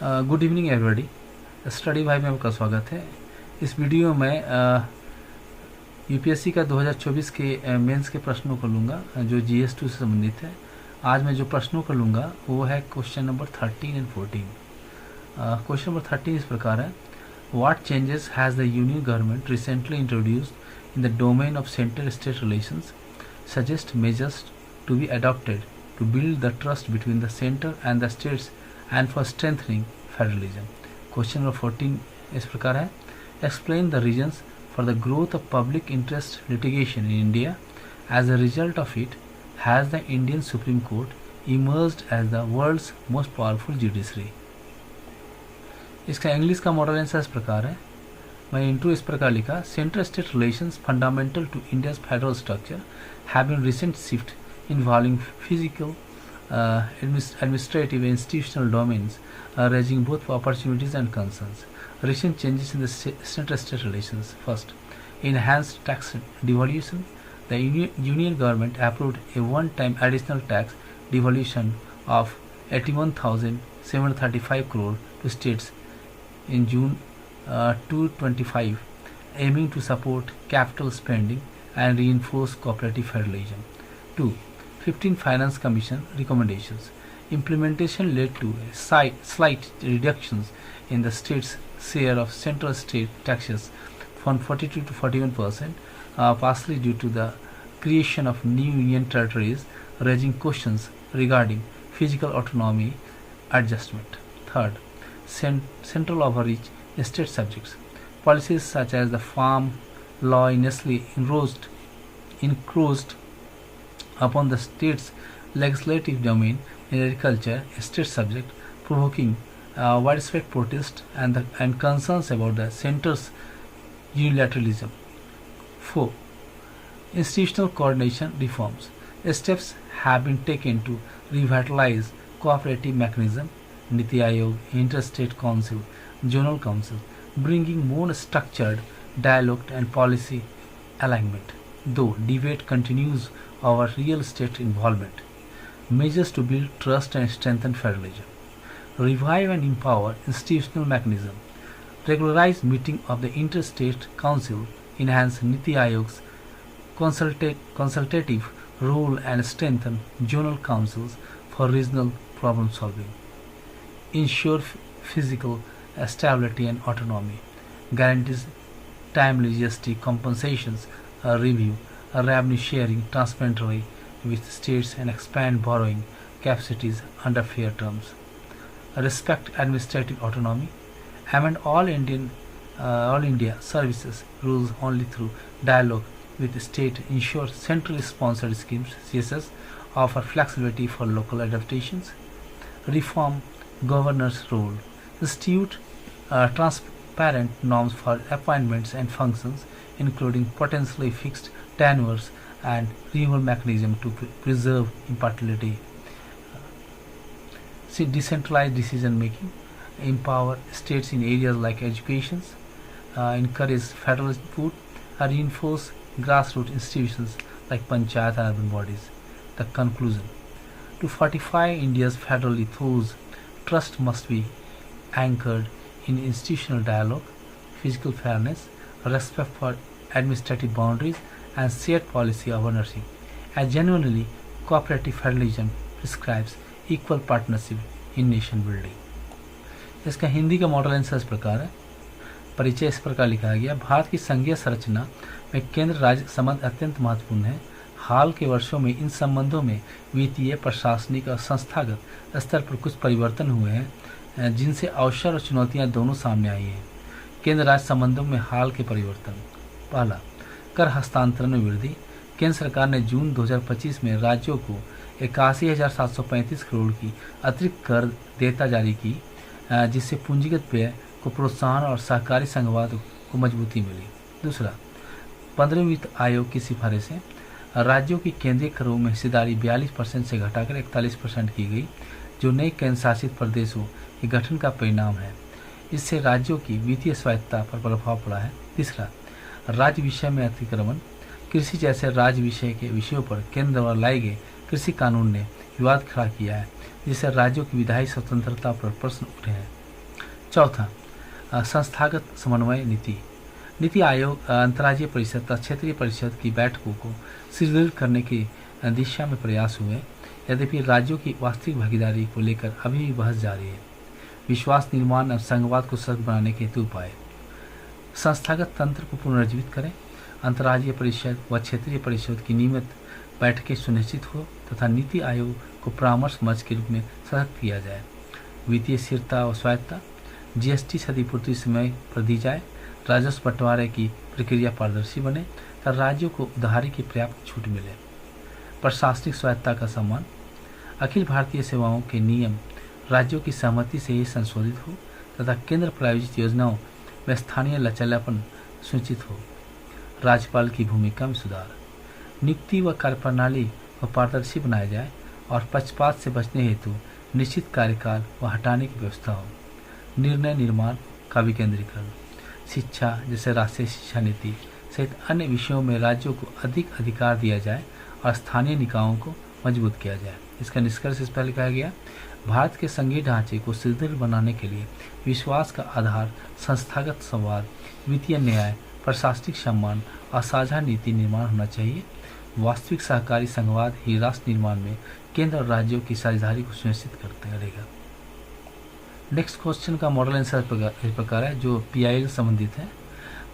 Good evening everybody. Study भाई में आपका स्वागत है। इस वीडियो में यूपीएससी का 2024 के मेंस के प्रश्नों को लूँगा जो GS2 से संबंधित है। आज मैं जो प्रश्नों को लूँगा वो है question number 13 and 14। Question number 13 इस प्रकार है, what changes has the union government recently introduced in the domain of centre state relations, suggest measures to be adopted to build the trust between the center and the states and for strengthening federalism. Question number 14 इस प्रकार है, explain the reasons for the growth of public interest litigation in India. As a result of it, has the Indian Supreme Court emerged as the world's most powerful judiciary. इसका English का model answer इस प्रकार है। मैं intro इस प्रकार लिखा, centre state relations fundamental to India's federal structure have been recent shift involving physical, administrative and institutional domains, raising both opportunities and concerns. Recent changes in the center-state relations. First, enhanced tax devolution. The Union government approved a one-time additional tax devolution of 81,735 crore to states in June 2025, aiming to support capital spending and reinforce cooperative federalism. 2. 15 Finance Commission recommendations. Implementation led to slight reductions in the state's share of central state taxes from 42 to 41%, partially due to the creation of new union territories, raising questions regarding physical autonomy adjustment. Third, central overreach in state subjects. Policies such as the farm law initially encroached upon the state's legislative domain in agriculture, a state subject, provoking widespread protest and concerns about the centre's unilateralism. 4. Institutional coordination reforms. Steps have been taken to revitalize cooperative mechanism, Niti Aayog, Interstate Council, Zonal Council, bringing more structured dialogue and policy alignment. Though debate continues over real estate involvement. Measures to build trust and strengthen federalism. Revive and empower institutional mechanism. Regularize meeting of the Interstate Council. Enhance Niti Aayog's consultative role and strengthen zonal councils for regional problem solving. Ensure physical stability and autonomy. Guarantees timely GST compensations review, revenue sharing transparently with states and expand borrowing capacities under fair terms. Respect administrative autonomy. Amend all India services rules only through dialogue with the state. Ensure centrally sponsored schemes (CSS) offer flexibility for local adaptations. Reform governor's role. Institute transparent norms for appointments and functions, including potentially fixed tenures and renewal mechanism to preserve impartiality. Decentralized decision making. Empower states in areas like education. Encourage federal input. Reinforce grassroots institutions like panchayat and urban bodies. The conclusion. To fortify India's federal ethos, trust must be anchored in institutional dialogue, physical fairness, respect for administrative boundaries, and shared policy of ownership. A genuinely cooperative federalism prescribes equal partnership in nation building. इसका हिंदी का model answer इस प्रकार है। परिचय इस प्रकार लिखा गया, भारत की संघीय संरचना में केंद्र राज्य संबंध अत्यंत महत्वपूर्ण है। हाल के वर्षों में इन संबंधों में वित्तीय, प्रशासनिक और संस्थागत स्तर पर कुछ परिवर्तन हुए हैं, जिनसे अवसर और चुनौतियां दोनों सामने आई हैं। केंद्र राज्य संबंधों में हाल के परिवर्तन। पहला, कर हस्तांतरण में वृद्धि। केंद्र सरकार ने जून 2025 में राज्यों को 81,735 करोड़ की अतिरिक्त कर देयता जारी की, जिससे पूंजीगत व्यय को प्रोत्साहन और सहकारी संघवाद को मजबूती मिली। दूसरा, 15वें वित्त आयोग की सिफारिशें। राज्यों की केंद्रीय करों में हिस्सेदारी 42% से घटाकर 41% की गई, जो नए केंद्र शासित प्रदेशों के गठन का परिणाम है। इससे राज्यों की वित्तीय स्वायत्तता पर प्रभाव पड़ा है। तीसरा, राज्य विषय में अतिक्रमण। कृषि जैसे राज्य विषय के विषयों पर केंद्र द्वारा लाए गए कृषि कानून ने विवाद खड़ा किया है, जिससे राज्यों की विधायी स्वतंत्रता पर प्रश्न उठे हैं। चौथा, संस्थागत समन्वय नीति। नीति आयोग अंतर्राज्यीय परिषद तथा क्षेत्रीय परिषद की बैठकों को सुदृढ़ करने की दिशा में प्रयास हुए, यद्यपि राज्यों की वास्तविक भागीदारी को लेकर अभी भी बहस जारी है। विश्वास निर्माण और संघवाद को सशक्त बनाने के हेतु उपाय। संस्थागत तंत्र को पुनर्जीवित करें, अंतर्राज्यीय परिषद व क्षेत्रीय परिषद की नियमित बैठकें सुनिश्चित हो तथा नीति आयोग को परामर्श मंच के रूप में सशक्त किया जाए। वित्तीय स्थिरता और स्वायत्तता। जीएसटी क्षतिपूर्ति समय पर दी जाए, राजस्व बंटवारे की प्रक्रिया पारदर्शी बने तथा राज्यों को उधारी की पर्याप्त छूट मिले। प्रशासनिक स्वायत्तता का सम्मान। अखिल भारतीय सेवाओं के नियम राज्यों की सहमति से ही संशोधित हो तथा केंद्र प्रायोजित योजनाओं में स्थानीय लचीलापन सुनिश्चित हो। राज्यपाल की भूमिका में सुधार। नियुक्ति व कार्यप्रणाली को पारदर्शी बनाया जाए और पक्षपात से बचने हेतु निश्चित कार्यकाल व हटाने की व्यवस्था हो। निर्णय निर्माण का विकेंद्रीकरण। शिक्षा जैसे राष्ट्रीय शिक्षा नीति सहित अन्य विषयों में राज्यों को अधिक अधिकार दिया जाए और स्थानीय निकायों को मजबूत किया जाए। इसका निष्कर्ष इस पहले कहा गया, भारत के संघीय ढांचे को सुदृढ़ बनाने के लिए विश्वास का आधार संस्थागत संवाद, वित्तीय न्याय, प्रशासनिक सम्मान और साझा नीति निर्माण होना चाहिए। वास्तविक सहकारी संघवाद ही राष्ट्र निर्माण में केंद्र और राज्यों की साझेदारी को सुनिश्चित करते रहेगा। नेक्स्ट क्वेश्चन का मॉडल आंसर इस प्रकार है जो पीआईएल संबंधित है।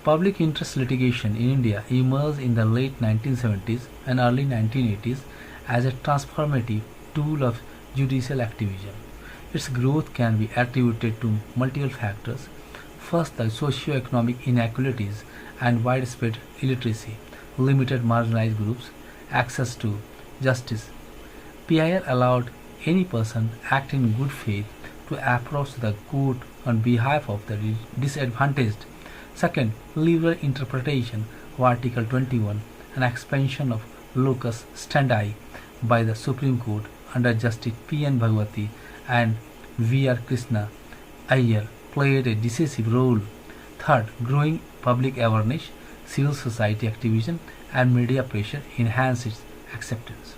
Public interest litigation in India emerged in the late 1970s and early 1980s as a transformative tool of judicial activism. Its growth can be attributed to multiple factors. First, the socio-economic inequalities and widespread illiteracy limited marginalized groups access to justice. PIL allowed any person acting in good faith to approach the court on behalf of the disadvantaged. Second, liberal interpretation of Article 21 and expansion of locus standi by the Supreme Court under Justice P.N. Bhagwati and V.R. Krishna Iyer played a decisive role. Third, growing public awareness, civil society activism and media pressure enhanced its acceptance.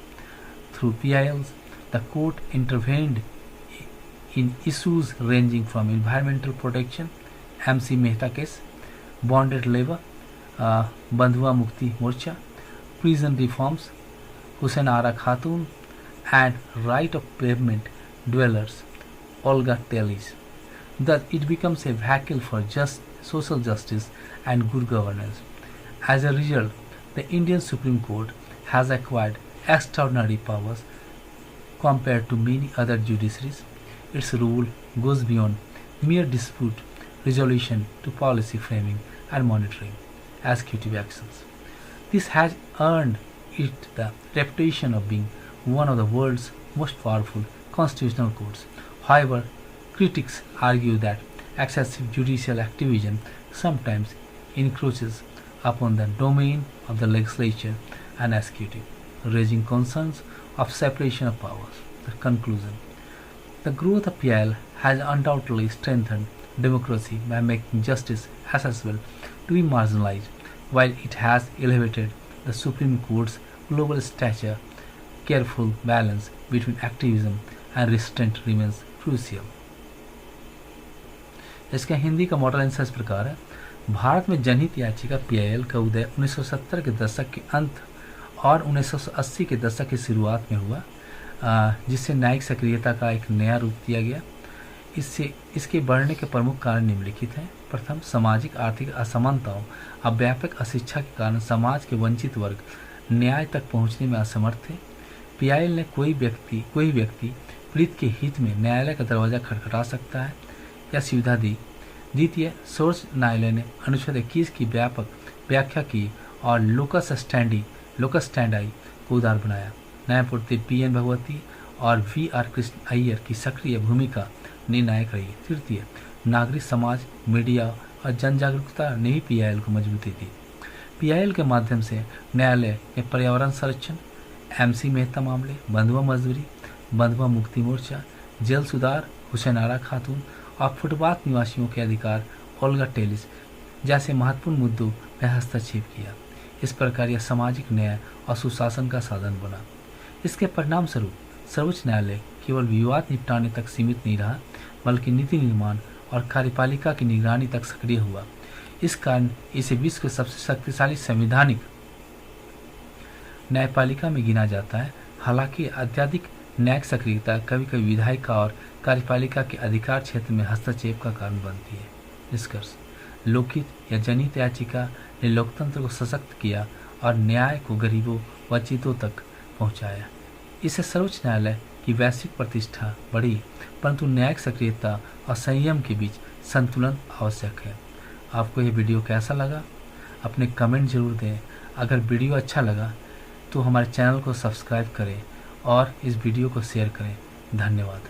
Through PILs, the court intervened in issues ranging from environmental protection, MC Mehta case, bonded labor, Bandhua Mukti Morcha, prison reforms, Hussain Ara Khatun, and right of pavement dwellers, Olga Telis. Thus, it becomes a vehicle for social justice and good governance. As a result, the Indian Supreme Court has acquired extraordinary powers compared to many other judiciaries. Its rule goes beyond mere dispute resolution to policy framing and monitoring executive actions. This has earned it the reputation of being one of the world's most powerful constitutional courts. However, critics argue that excessive judicial activism sometimes encroaches upon the domain of the legislature and executive, raising concerns of separation of powers. The conclusion: the growth of PIL has undoubtedly strengthened democracy by making justice accessible to the marginalized, while it has elevated the Supreme Court's global stature. Careful balance between activism and restraint remains crucial. इसका हिंदी का model answer इस प्रकार है। भारत में जनहित याचिका PIL का उदय 1970 के दशक के अंत और 1980 के दशक की शुरुआत में हुआ, जिससे न्यायिक सक्रियता का एक नया रूप दिया गया। इसके बढ़ने के प्रमुख कारण निम्नलिखित हैं। प्रथम, सामाजिक आर्थिक असमानताओं और व्यापक अशिक्षा के कारण समाज के वंचित वर्ग न्याय तक पहुंचने में असमर्थ थे। पीआईएल ने कोई व्यक्ति पीड़ित के हित में न्यायालय का दरवाजा खटखटा सकता है या सुविधा दी। द्वितीय, सर्वोच्च न्यायालय ने अनुच्छेद 21 की व्यापक व्याख्या की और लोकस स्टैंडाई को उदार बनाया। न्यायमूर्ति पीएन भगवती और वीआर कृष्ण अय्यर की सक्रिय भूमिका निर्णायक रही। तृतीय, नागरिक समाज, मीडिया और जन जागरूकता ने भी पीआईएल को मजबूती दी। पीआईएल के माध्यम से न्यायालय ने पर्यावरण संरक्षण, एमसी मेहता मामले, बंधुआ मजदूरी, बंधुआ मुक्ति मोर्चा, जल सुधार, हुसैन आरा खातून और फुटपाथ निवासियों के अधिकार, ओल्गा टेलिस जैसे महत्वपूर्ण मुद्दों में हस्तक्षेप किया। इस प्रकार यह सामाजिक न्याय और सुशासन का साधन बना। इसके परिणाम स्वरूप सर्वोच्च न्यायालय केवल विवाद निपटाने तक सीमित नहीं रहा, बल्कि नीति निर्माण और कार्यपालिका की निगरानी तक सक्रिय हुआ। इस कारण इसे विश्व के सबसे शक्तिशाली संवैधानिक न्यायपालिका में गिना जाता है। हालांकि अत्यधिक न्यायिक सक्रियता कभी कभी विधायिका और कार्यपालिका के अधिकार क्षेत्र में हस्तक्षेप का कारण बनती है। निष्कर्ष: लोकहित या जनहित याचिका ने लोकतंत्र को सशक्त किया और न्याय को गरीबों वंचितों तक पहुंचाया। इससे सर्वोच्च न्यायालय की वैश्विक प्रतिष्ठा बढ़ी, परंतु न्यायिक सक्रियता और संयम के बीच संतुलन आवश्यक है। आपको यह वीडियो कैसा लगा? अपने कमेंट जरूर दें। अगर वीडियो अच्छा लगा तो हमारे चैनल को सब्सक्राइब करें और इस वीडियो को शेयर करें। धन्यवाद।